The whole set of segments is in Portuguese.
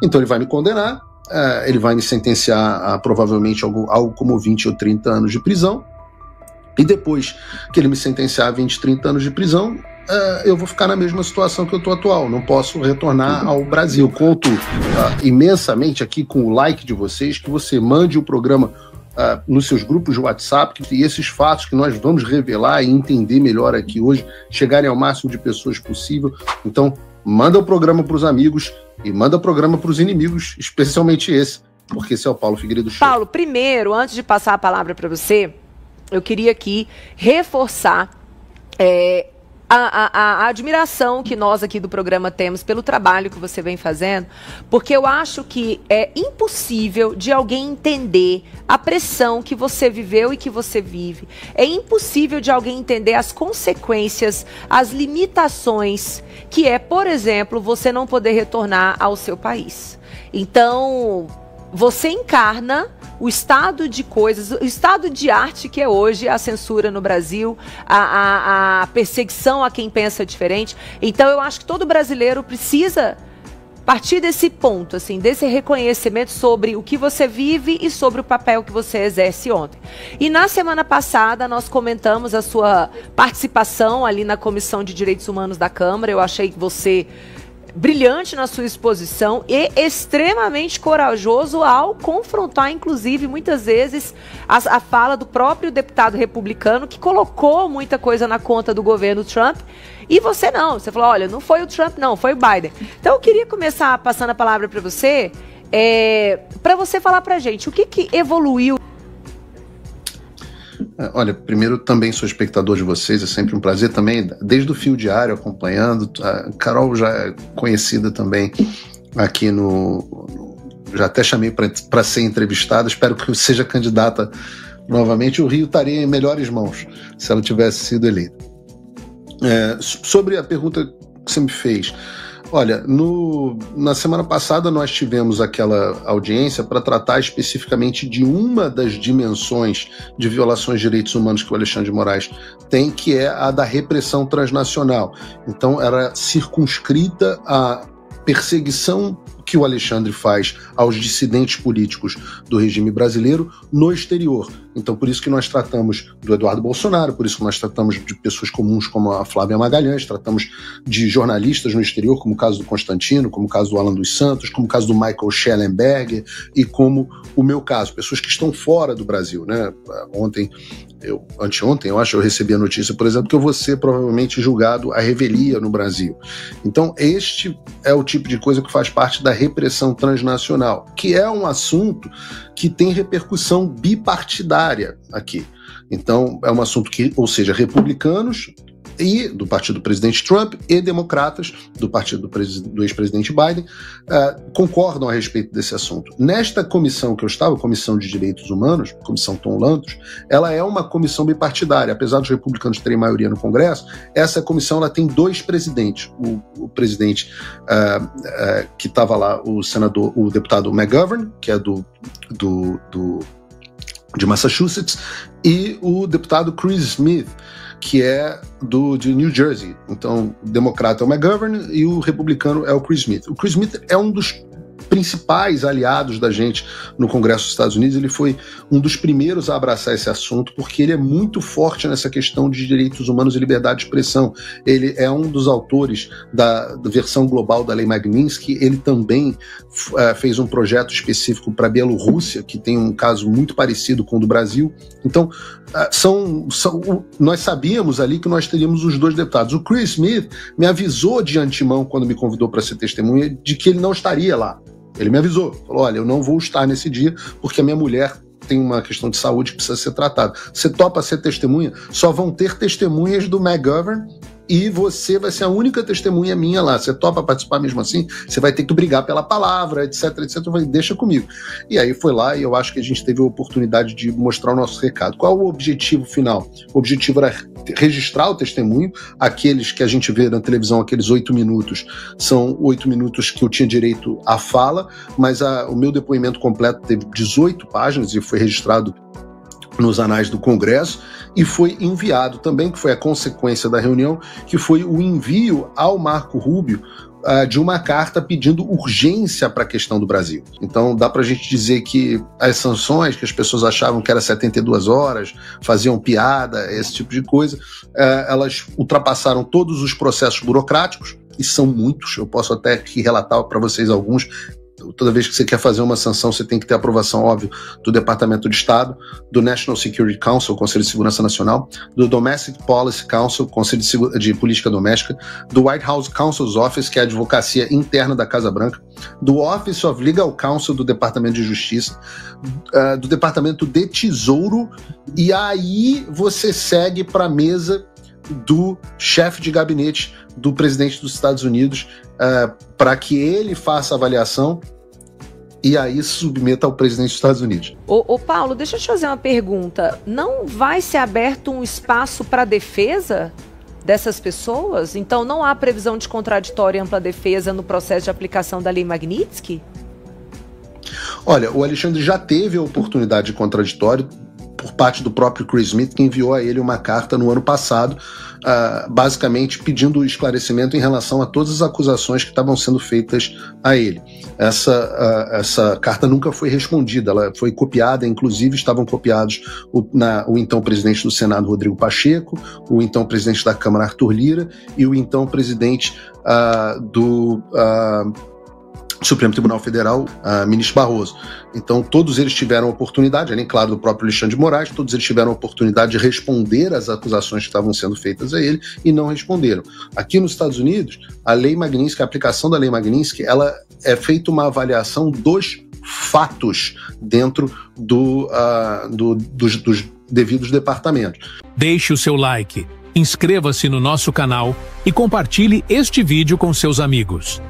Então ele vai me condenar, ele vai me sentenciar a provavelmente algo como 20 ou 30 anos de prisão, e depois que ele me sentenciar a 20, 30 anos de prisão, eu vou ficar na mesma situação que eu estou atual, não posso retornar ao Brasil. Conto imensamente aqui com o like de vocês, que você mande o programa nos seus grupos de WhatsApp, e esses fatos que nós vamos revelar e entender melhor aqui hoje, chegarem ao máximo de pessoas possível. Então, manda o programa para os amigos e manda o programa para os inimigos, especialmente esse, porque esse é o Paulo Figueiredo Show. Paulo, primeiro, antes de passar a palavra para você, eu queria aqui reforçar a admiração que nós aqui do programa temos pelo trabalho que você vem fazendo, porque eu acho que é impossível de alguém entender a pressão que você viveu e que você vive. É impossível de alguém entender as consequências, as limitações que é, por exemplo, você não poder retornar ao seu país. Então, você encarna o estado de coisas, o estado de arte que é hoje a censura no Brasil, a perseguição a quem pensa diferente. Então eu acho que todo brasileiro precisa partir desse ponto, assim, desse reconhecimento sobre o que você vive e sobre o papel que você exerce ontem. E na semana passada nós comentamos a sua participação ali na Comissão de Direitos Humanos da Câmara. Eu achei que você brilhante na sua exposição e extremamente corajoso ao confrontar, inclusive, muitas vezes, a fala do próprio deputado republicano, que colocou muita coisa na conta do governo Trump, e você não. Você falou, olha, não foi o Trump, não, foi o Biden. Então, eu queria começar passando a palavra para você falar para a gente o que evoluiu. Olha, primeiro, também sou espectador de vocês, é sempre um prazer também, desde o Fio Diário acompanhando. A Carol já é conhecida também aqui já até chamei para ser entrevistada, espero que seja candidata novamente. O Rio estaria em melhores mãos se ela tivesse sido eleita. Sobre a pergunta que você me fez, olha, na semana passada nós tivemos aquela audiência para tratar especificamente de uma das dimensões de violações de direitos humanos que o Alexandre de Moraes tem, que é a da repressão transnacional. Então era circunscrita à perseguição que o Alexandre faz aos dissidentes políticos do regime brasileiro no exterior. Então, por isso que nós tratamos do Eduardo Bolsonaro, por isso que nós tratamos de pessoas comuns como a Flávia Magalhães, tratamos de jornalistas no exterior, como o caso do Constantino, como o caso do Alan dos Santos, como o caso do Michael Schellenberger e como o meu caso, pessoas que estão fora do Brasil, né? Anteontem, eu acho, eu recebi a notícia, por exemplo, que eu vou ser provavelmente julgado à revelia no Brasil. Então, este é o tipo de coisa que faz parte da repressão transnacional, que é um assunto que tem repercussão bipartidária aqui. Então, é um assunto que, ou seja, republicanos e do partido do presidente Trump e democratas do partido do ex-presidente Biden concordam a respeito desse assunto. Nesta comissão que eu estava, Comissão de Direitos Humanos, Comissão Tom Lantos, ela é uma comissão bipartidária. Apesar dos republicanos terem maioria no Congresso, essa comissão ela tem dois presidentes. O presidente que estava lá, o deputado McGovern, que é de Massachusetts, e o deputado Chris Smith, que é de New Jersey. Então, o democrata é o McGovern e o republicano é o Chris Smith. O Chris Smith é um dos principais aliados da gente no Congresso dos Estados Unidos. Ele foi um dos primeiros a abraçar esse assunto, porque ele é muito forte nessa questão de direitos humanos e liberdade de expressão. Ele é um dos autores da versão global da Lei Magnitsky. Ele também fez um projeto específico para a Bielorrússia, que tem um caso muito parecido com o do Brasil. Então, nós sabíamos ali que nós teríamos os dois deputados. O Chris Smith me avisou de antemão, quando me convidou para ser testemunha, de que ele não estaria lá. Ele me avisou, falou, olha, eu não vou estar nesse dia porque a minha mulher tem uma questão de saúde que precisa ser tratada. Você topa ser testemunha? Só vão ter testemunhas do McGovern e você vai ser a única testemunha minha lá. Você topa participar mesmo assim? Você vai ter que brigar pela palavra, etc, etc. Eu falei, deixa comigo. E aí foi lá e eu acho que a gente teve a oportunidade de mostrar o nosso recado. Qual o objetivo final? O objetivo era registrar o testemunho. Aqueles que a gente vê na televisão, aqueles 8 minutos, são 8 minutos que eu tinha direito à fala, mas o meu depoimento completo teve 18 páginas e foi registrado nos anais do Congresso e foi enviado também, que foi a consequência da reunião, que foi o envio ao Marco Rubio de uma carta pedindo urgência para a questão do Brasil. Então dá para a gente dizer que as sanções, que as pessoas achavam que era 72 horas, faziam piada, esse tipo de coisa, elas ultrapassaram todos os processos burocráticos, e são muitos, eu posso até aqui relatar para vocês alguns. Toda vez que você quer fazer uma sanção, você tem que ter aprovação, óbvio, do Departamento de Estado, do National Security Council, Conselho de Segurança Nacional, do Domestic Policy Council, Conselho de Política Doméstica, do White House Counsel's Office, que é a advocacia interna da Casa Branca, do Office of Legal Counsel do Departamento de Justiça, do Departamento de Tesouro, e aí você segue para a mesa do chefe de gabinete do presidente dos Estados Unidos, para que ele faça a avaliação e aí submeta ao presidente dos Estados Unidos. Ô Paulo, deixa eu te fazer uma pergunta. Não vai ser aberto um espaço para defesa dessas pessoas? Então não há previsão de contraditório e ampla defesa no processo de aplicação da Lei Magnitsky? Olha, o Alexandre já teve a oportunidade de contraditório por parte do próprio Chris Smith, que enviou a ele uma carta no ano passado, basicamente pedindo esclarecimento em relação a todas as acusações que estavam sendo feitas a ele. Essa carta nunca foi respondida, ela foi copiada, inclusive estavam copiados o então presidente do Senado, Rodrigo Pacheco, o então presidente da Câmara, Arthur Lira, e o então presidente do Supremo Tribunal Federal, ministro Barroso. Então, todos eles tiveram oportunidade, além, claro, do próprio Alexandre de Moraes, todos eles tiveram a oportunidade de responder às acusações que estavam sendo feitas a ele e não responderam. Aqui nos Estados Unidos, a Lei Magnitsky, a aplicação da Lei Magnitsky, ela é feita uma avaliação dos fatos dentro dos devidos departamentos. Deixe o seu like, inscreva-se no nosso canal e compartilhe este vídeo com seus amigos.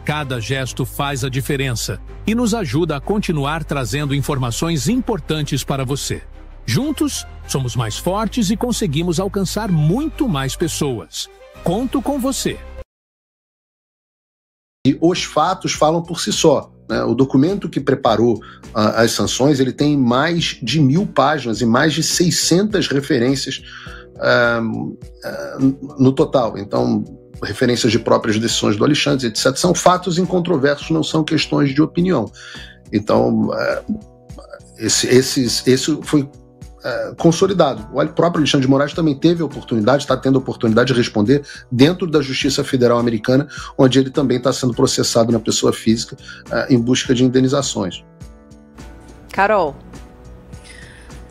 Cada gesto faz a diferença e nos ajuda a continuar trazendo informações importantes para você. Juntos, somos mais fortes e conseguimos alcançar muito mais pessoas. Conto com você. E os fatos falam por si só, né? O documento que preparou as sanções, ele tem mais de 1000 páginas e mais de 600 referências no total. Então, referências de próprias decisões do Alexandre, etc. São fatos incontroversos, não são questões de opinião. Então, esse foi consolidado. O próprio Alexandre de Moraes também teve a oportunidade, está tendo a oportunidade de responder dentro da Justiça Federal Americana, onde ele também está sendo processado na pessoa física em busca de indenizações. Carol.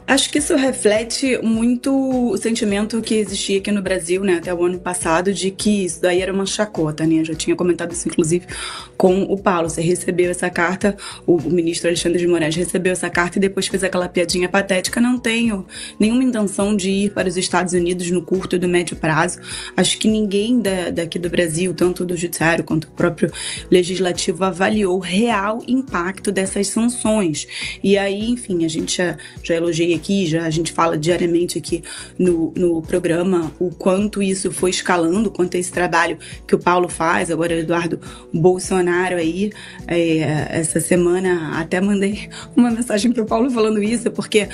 Acho que isso reflete muito o sentimento que existia aqui no Brasil, né, até o ano passado, de que isso daí era uma chacota, né? Eu já tinha comentado isso, inclusive, com o Paulo. Você recebeu essa carta, o ministro Alexandre de Moraes recebeu essa carta e depois fez aquela piadinha patética. Não tenho nenhuma intenção de ir para os Estados Unidos no curto e do médio prazo. Acho que ninguém daqui do Brasil, tanto do judiciário quanto o próprio legislativo, avaliou o real impacto dessas sanções. E aí, enfim, a gente já elogiei aqui, a gente fala diariamente aqui no programa o quanto isso foi escalando, quanto esse trabalho que o Paulo faz, agora o Eduardo Bolsonaro aí, essa semana até mandei uma mensagem para o Paulo falando isso, porque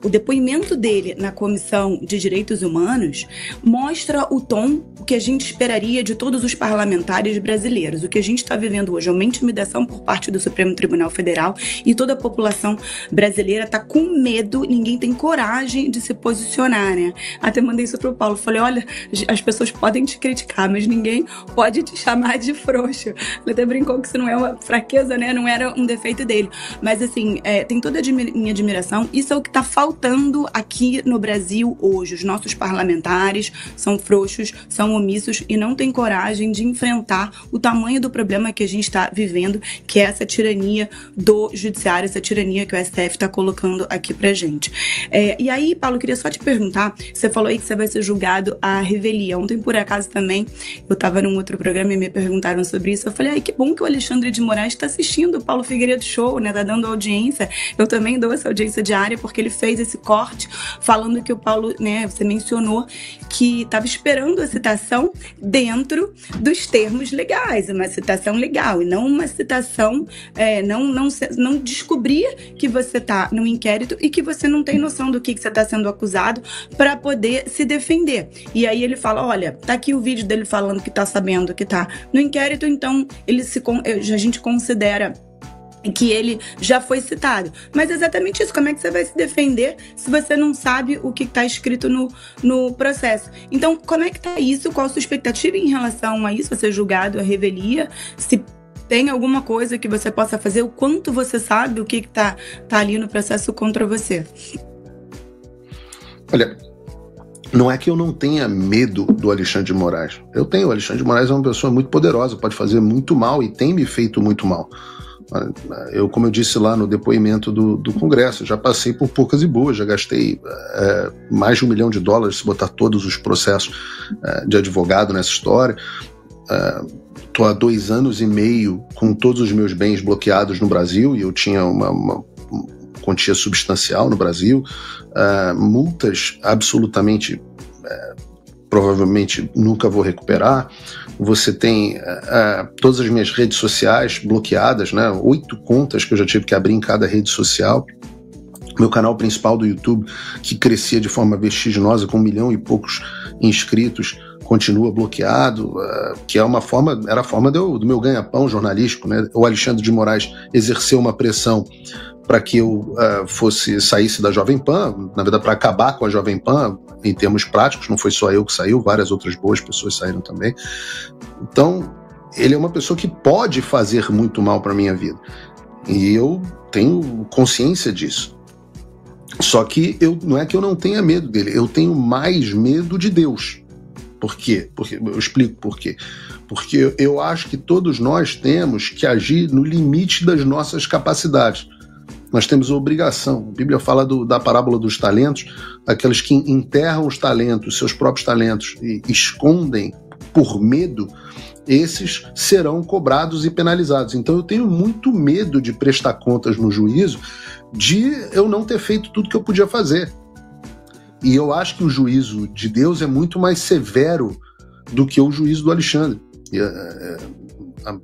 o depoimento dele na Comissão de Direitos Humanos mostra o tom que a gente esperaria de todos os parlamentares brasileiros. O que a gente está vivendo hoje é uma intimidação por parte do Supremo Tribunal Federal e toda a população brasileira está com medo, ninguém tem coragem de se posicionar, né? Até mandei isso pro Paulo, falei, olha, as pessoas podem te criticar, mas ninguém pode te chamar de frouxo. Ele até brincou que isso não é uma fraqueza, né? Não era um defeito dele. Mas assim, tem toda a minha admiração. Isso é o que tá faltando aqui no Brasil hoje. Os nossos parlamentares são frouxos, são omissos e não têm coragem de enfrentar o tamanho do problema que a gente está vivendo, que é essa tirania do judiciário, essa tirania que o STF está colocando aqui pra gente. E aí, Paulo, eu queria só te perguntar, você falou aí que você vai ser julgado à revelia. Ontem, por acaso, também, eu tava num outro programa e me perguntaram comentaram sobre isso, eu falei, ai, que bom que o Alexandre de Moraes está assistindo o Paulo Figueiredo Show, né, tá dando audiência. Eu também dou essa audiência diária, porque ele fez esse corte falando que o Paulo, né, você mencionou que estava esperando a citação dentro dos termos legais, uma citação legal, e não uma citação, não descobrir que você está no inquérito e que você não tem noção do que você está sendo acusado para poder se defender. E aí ele fala, olha, tá aqui o vídeo dele falando que tá sabendo que tá no inquérito, então a gente considera que ele já foi citado. Mas é exatamente isso, como é que você vai se defender se você não sabe o que está escrito no processo? Então, como é que tá isso? Qual a sua expectativa em relação a isso, a ser julgado, a revelia? Se tem alguma coisa que você possa fazer, o quanto você sabe o que tá ali no processo contra você? Olha, não é que eu não tenha medo do Alexandre de Moraes. Eu tenho. O Alexandre de Moraes é uma pessoa muito poderosa, pode fazer muito mal e tem me feito muito mal. Eu, como eu disse lá no depoimento do Congresso, já passei por poucas e boas, já gastei mais de $1 milhão se botar todos os processos de advogado nessa história. Estou há 2 anos e meio com todos os meus bens bloqueados no Brasil, e eu tinha uma quantia substancial no Brasil, multas absolutamente, provavelmente nunca vou recuperar. Você tem todas as minhas redes sociais bloqueadas, né? 8 contas que eu já tive que abrir em cada rede social. Meu canal principal do YouTube, que crescia de forma vertiginosa, com 1 milhão e poucos inscritos, continua bloqueado, que era a forma do meu ganha-pão jornalístico, né? O Alexandre de Moraes exerceu uma pressão para que eu saísse da Jovem Pan, na verdade para acabar com a Jovem Pan em termos práticos. Não foi só eu que saiu, várias outras boas pessoas saíram também. Então, ele é uma pessoa que pode fazer muito mal para a minha vida, e eu tenho consciência disso. Só que não é que eu não tenha medo dele, eu tenho mais medo de Deus. Por quê? Eu explico por quê. Porque eu acho que todos nós temos que agir no limite das nossas capacidades. Nós temos a obrigação. A Bíblia fala da parábola dos talentos, aqueles que enterram os talentos, seus próprios talentos, e escondem por medo, esses serão cobrados e penalizados. Então eu tenho muito medo de prestar contas no juízo, de eu não ter feito tudo que eu podia fazer. E eu acho que o juízo de Deus é muito mais severo do que o juízo do Alexandre.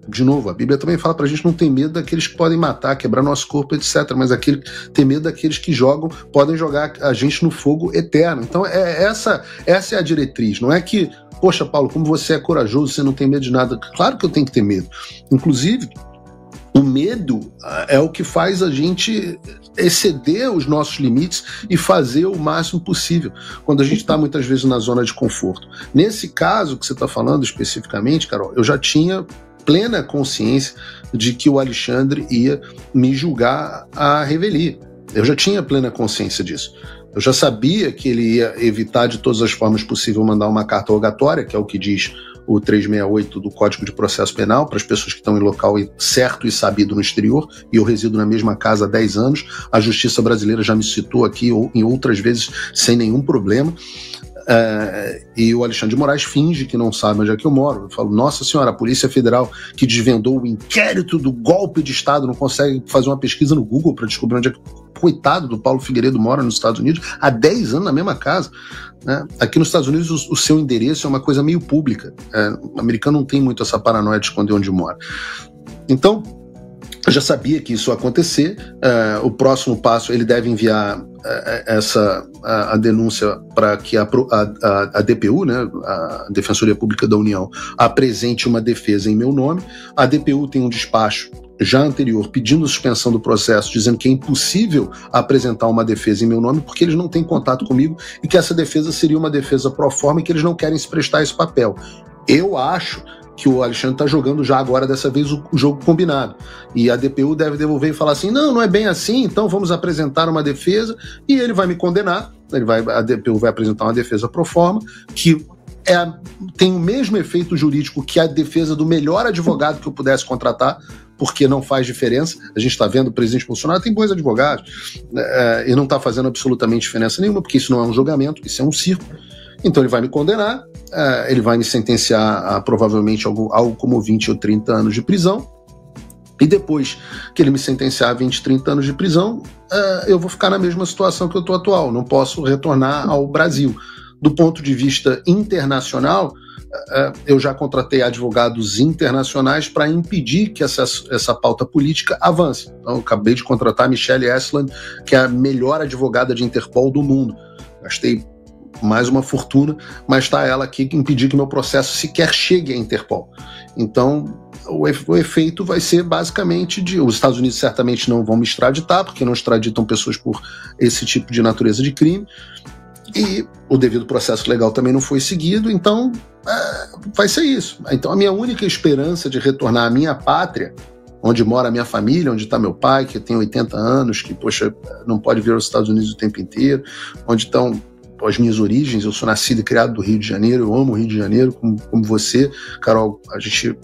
De novo, a Bíblia também fala pra gente não ter medo daqueles que podem matar, quebrar nosso corpo, etc. Mas ter medo daqueles que podem jogar a gente no fogo eterno. Então essa é a diretriz. Não é que, poxa, Paulo, como você é corajoso, você não tem medo de nada. Claro que eu tenho que ter medo. Inclusive, o medo é o que faz a gente exceder os nossos limites e fazer o máximo possível, quando a gente está muitas vezes na zona de conforto. Nesse caso que você está falando especificamente, Carol, eu já tinha plena consciência de que o Alexandre ia me julgar à revelia. Eu já tinha plena consciência disso. Eu já sabia que ele ia evitar de todas as formas possíveis mandar uma carta rogatória, que é o que diz o 368 do Código de Processo Penal, para as pessoas que estão em local certo e sabido no exterior, e eu resido na mesma casa há 10 anos, a Justiça Brasileira já me citou aqui em outras vezes sem nenhum problema, e o Alexandre de Moraes finge que não sabe onde é que eu moro. Eu falo, nossa senhora, a Polícia Federal que desvendou o inquérito do golpe de Estado não consegue fazer uma pesquisa no Google para descobrir onde é que o coitado do Paulo Figueiredo mora nos Estados Unidos, há 10 anos na mesma casa, né? Aqui nos Estados Unidos o seu endereço é uma coisa meio pública. O americano não tem muito essa paranoia de esconder onde mora. Então, eu já sabia que isso ia acontecer. O próximo passo, ele deve enviar a denúncia para que a DPU, né, a Defensoria Pública da União, apresente uma defesa em meu nome. A DPU tem um despacho já anterior pedindo suspensão do processo, dizendo que é impossível apresentar uma defesa em meu nome porque eles não têm contato comigo e que essa defesa seria uma defesa pro forma e que eles não querem se prestar esse papel. Eu acho que o Alexandre está jogando já agora, dessa vez, o jogo combinado. E a DPU deve devolver e falar assim, não é bem assim, então vamos apresentar uma defesa, e ele vai me condenar, a DPU vai apresentar uma defesa pro forma, que tem o mesmo efeito jurídico que a defesa do melhor advogado que eu pudesse contratar, porque não faz diferença. A gente está vendo o presidente Bolsonaro tem bons advogados, e não está fazendo absolutamente diferença nenhuma, porque isso não é um julgamento, isso é um circo. Então ele vai me condenar, ele vai me sentenciar a provavelmente algo como 20 ou 30 anos de prisão, e depois que ele me sentenciar a 20, 30 anos de prisão, eu vou ficar na mesma situação que eu estou atual, não posso retornar ao Brasil. Do ponto de vista internacional, eu já contratei advogados internacionais para impedir que essa pauta política avance. Então, eu acabei de contratar a Michelle Esland, que é a melhor advogada de Interpol do mundo. Gastei mais uma fortuna, mas está ela aqui impedir que meu processo sequer chegue à Interpol. Então, o efeito vai ser basicamente os Estados Unidos certamente não vão me extraditar, porque não extraditam pessoas por esse tipo de natureza de crime, e o devido processo legal também não foi seguido, então vai ser isso. Então a minha única esperança de retornar à minha pátria, onde mora a minha família, onde está meu pai, que tem 80 anos, que, poxa, não pode vir aos Estados Unidos o tempo inteiro, onde estão as minhas origens, eu sou nascido e criado do Rio de Janeiro, eu amo o Rio de Janeiro, como você, Carol, a gente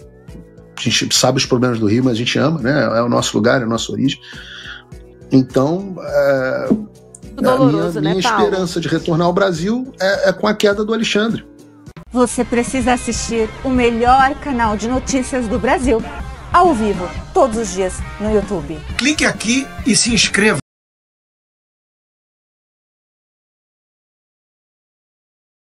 sabe os problemas do Rio, mas a gente ama, né? É o nosso lugar, é a nossa origem. Então, doloroso, minha Paulo? esperança de retornar ao Brasil é com a queda do Alexandre. Você precisa assistir o melhor canal de notícias do Brasil, ao vivo, todos os dias, no YouTube. Clique aqui e se inscreva.